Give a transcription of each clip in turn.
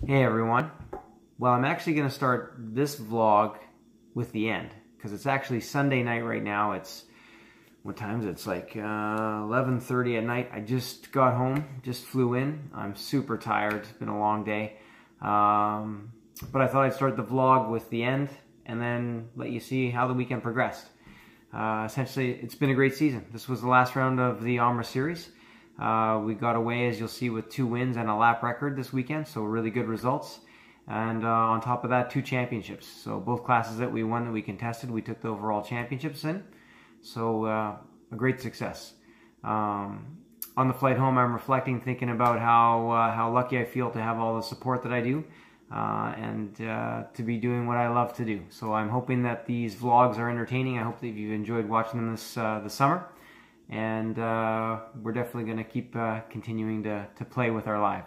Hey everyone. Well, I'm actually going to start this vlog with the end because it's actually Sunday night right now. It's, what time is it? It's like 11:30 at night. I just got home, just flew in. I'm super tired. It's been a long day. But I thought I'd start the vlog with the end and then let you see how the weekend progressed. Essentially, it's been a great season. This was the last round of the OMRRA series. We got away, as you'll see, with 2 wins and a lap record this weekend, so really good results. And on top of that, 2 championships. So both classes that we won, that we contested, we took the overall championships in. So a great success. On the flight home, I'm reflecting, thinking about how lucky I feel to have all the support that I do, and to be doing what I love to do. So I'm hoping that these vlogs are entertaining. I hope that you've enjoyed watching them this summer. And we're definitely going to keep continuing to play with our live.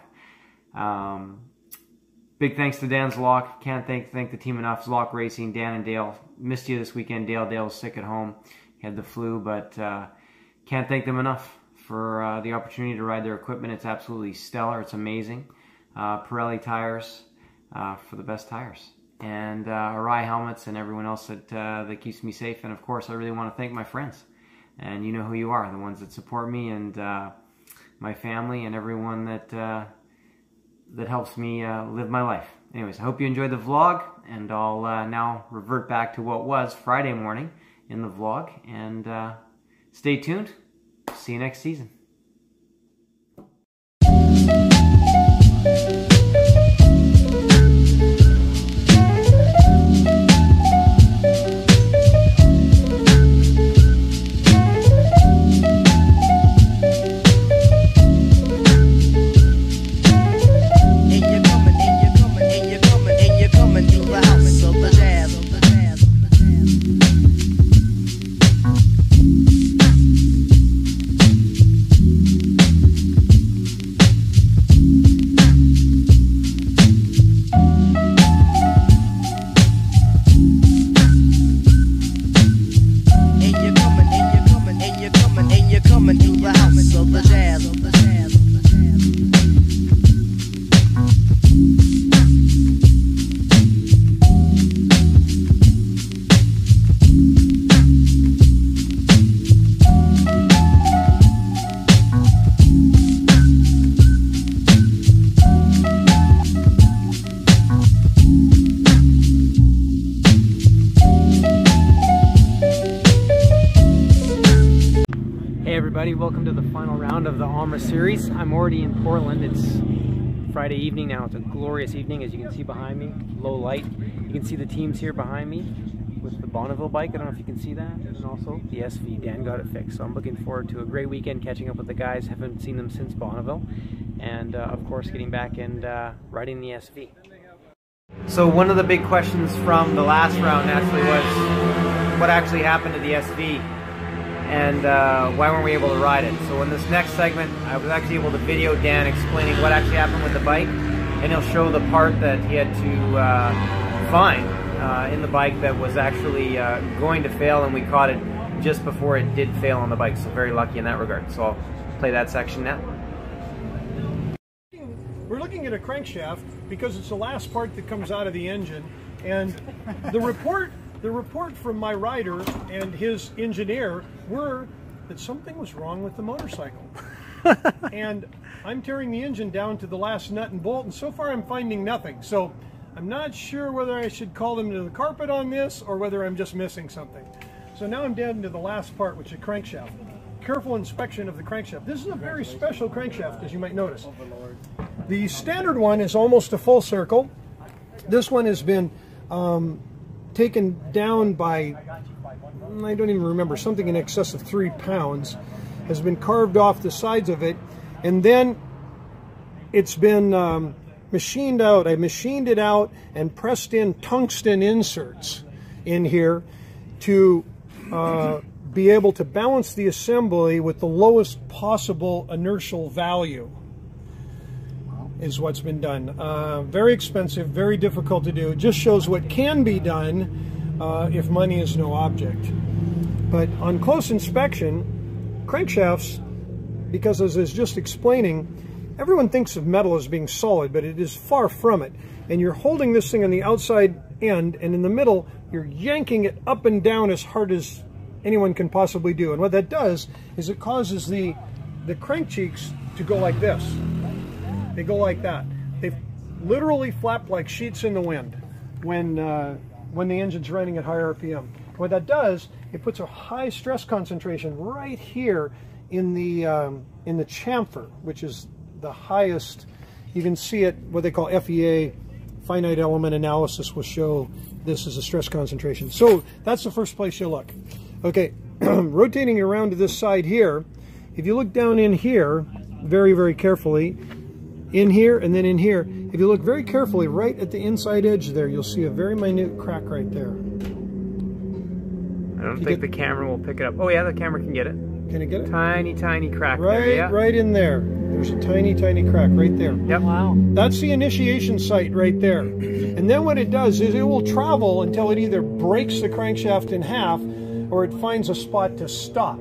Big thanks to Dan Zlock. Can't thank the team enough. Zlock Racing, Dan and Dale. Missed you this weekend. Dale was sick at home. He had the flu, but can't thank them enough for the opportunity to ride their equipment. It's absolutely stellar. It's amazing. Pirelli tires for the best tires. And OMRRA helmets and everyone else that keeps me safe. And of course, I really want to thank my friends. And you know who you are, the ones that support me, and my family, and everyone that helps me live my life. Anyways, I hope you enjoyed the vlog, and I'll now revert back to what was Friday morning in the vlog, and stay tuned. See you next season. Welcome to the final round of the OMRRA series. I'm already in Portland. It's Friday evening now. It's a glorious evening, as you can see behind me. Low light. You can see the teams here behind me with the Bonneville bike. I don't know if you can see that. And also the SV. Dan got it fixed. So I'm looking forward to a great weekend catching up with the guys. Haven't seen them since Bonneville. And of course getting back and riding the SV. So one of the big questions from the last round naturally was what actually happened to the SV? And why weren't we able to ride it? So in this next segment, I was actually able to video Dan explaining what actually happened with the bike, and he'll show the part that he had to find in the bike that was actually going to fail, and we caught it just before it did fail on the bike, so very lucky in that regard. So I'll play that section now. We're looking at a crankshaft because it's the last part that comes out of the engine, and the report from my rider and his engineer were that something was wrong with the motorcycle. And I'm tearing the engine down to the last nut and bolt, and so far I'm finding nothing. So I'm not sure whether I should call them to the carpet on this or whether I'm just missing something. So now I'm down to the last part, which is crankshaft. Careful inspection of the crankshaft. This is a very special crankshaft, as you might notice. The standard one is almost a full circle. This one has been taken down by, I don't even remember, something in excess of 3 pounds, has been carved off the sides of it, and then it's been machined out. I machined it out and pressed in tungsten inserts in here to be able to balance the assembly with the lowest possible inertial value, is what's been done. Very expensive, very difficult to do. It just shows what can be done if money is no object. But on close inspection, crankshafts, because as I was just explaining, everyone thinks of metal as being solid, but it is far from it. And you're holding this thing on the outside end, and in the middle, you're yanking it up and down as hard as anyone can possibly do. And what that does is it causes the crank cheeks to go like this. They go like that. They literally flap like sheets in the wind when the engine's running at high RPM. What that does, it puts a high stress concentration right here in the chamfer, which is the highest. You can see it, what they call FEA, finite element analysis, will show this as a stress concentration. So that's the first place you look. Okay, rotating around to this side here, if you look down in here, very, very carefully, in here and then in here, if you look very carefully right at the inside edge there, you'll see a very minute crack right there. I don't think the camera will pick it up. Oh yeah, the camera can get it. Can it get it? Tiny, tiny crack right there, yeah. Right in there. There's a tiny, tiny crack right there. Yep. Wow. That's the initiation site right there. And then what it does is it will travel until it either breaks the crankshaft in half or it finds a spot to stop.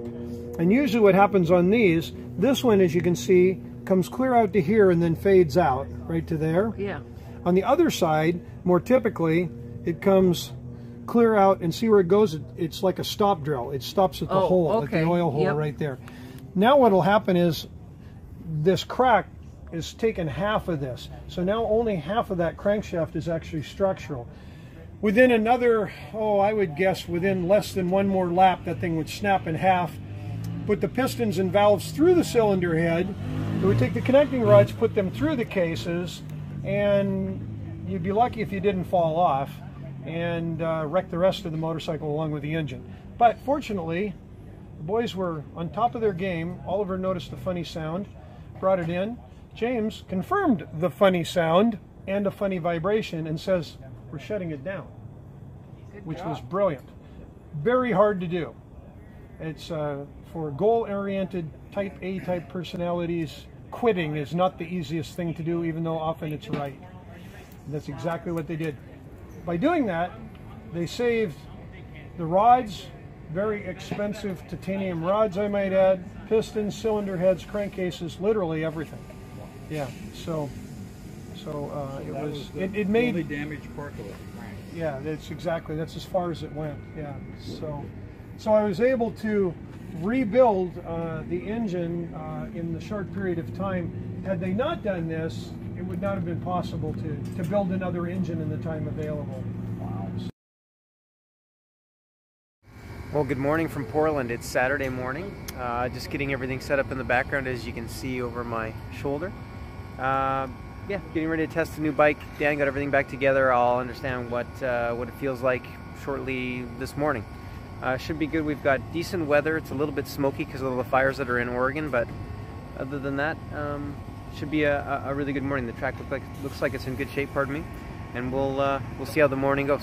And usually what happens on these, this one, as you can see, comes clear out to here and then fades out right to there. Yeah. On the other side, more typically, it comes clear out and see where it goes. It's like a stop drill. It stops at the hole, at the oil hole right there. Now what will happen is this crack is taken half of this. So now only half of that crankshaft is actually structural. Within another, I would guess within less than one more lap, that thing would snap in half. Put the pistons and valves through the cylinder head. It would take the connecting rods, put them through the cases, and you'd be lucky if you didn't fall off and wreck the rest of the motorcycle along with the engine. But fortunately, the boys were on top of their game. Oliver noticed the funny sound, brought it in. James confirmed the funny sound and a funny vibration and says, we're shutting it down, which was brilliant. Very hard to do. It's for goal-oriented type A type personalities, quitting is not the easiest thing to do, even though often it's right. And that's exactly what they did. By doing that, they saved the rods, very expensive titanium rods, I might add, pistons, cylinder heads, crankcases, literally everything. Yeah, so it made only damaged part of the crank. Yeah, that's as far as it went. Yeah, so I was able to rebuild the engine in the short period of time. Had they not done this, it would not have been possible to build another engine in the time available. Wow. Well, good morning from Portland. It's Saturday morning. Just getting everything set up in the background, as you can see over my shoulder. Yeah, getting ready to test a new bike. Dan got everything back together. I'll understand what it feels like shortly this morning. Should be good. We've got decent weather. It's a little bit smoky because of the fires that are in Oregon, but other than that, should be a really good morning. The track looks like it's in good shape, pardon me, and we'll see how the morning goes.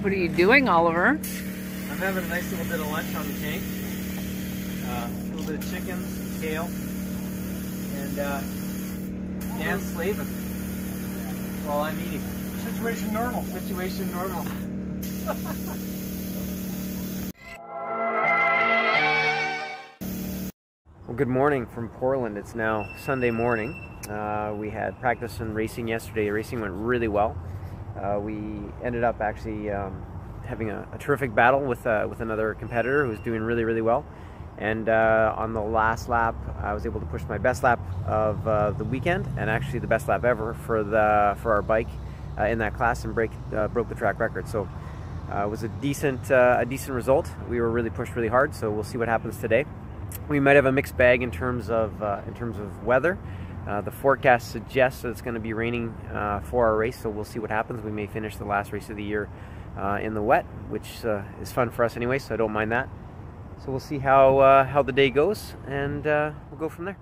What are you doing, Oliver? I'm having a nice little bit of lunch on the tank. A little bit of chicken, some kale, and Dan's slaving while I'm eating. Situation normal. Situation normal. Well, good morning from Portland. It's now Sunday morning. We had practice and racing yesterday. The racing went really well. We ended up actually having a terrific battle with another competitor who was doing really, really well. And on the last lap, I was able to push my best lap of the weekend, and actually the best lap ever for our bike in that class, and broke the track record. So it was a decent result. We were really pushed really hard. So we'll see what happens today. We might have a mixed bag in terms of weather. The forecast suggests that it's going to be raining for our race, so we'll see what happens. We may finish the last race of the year in the wet, which is fun for us anyway, so I don't mind that. So we'll see how the day goes, and we'll go from there.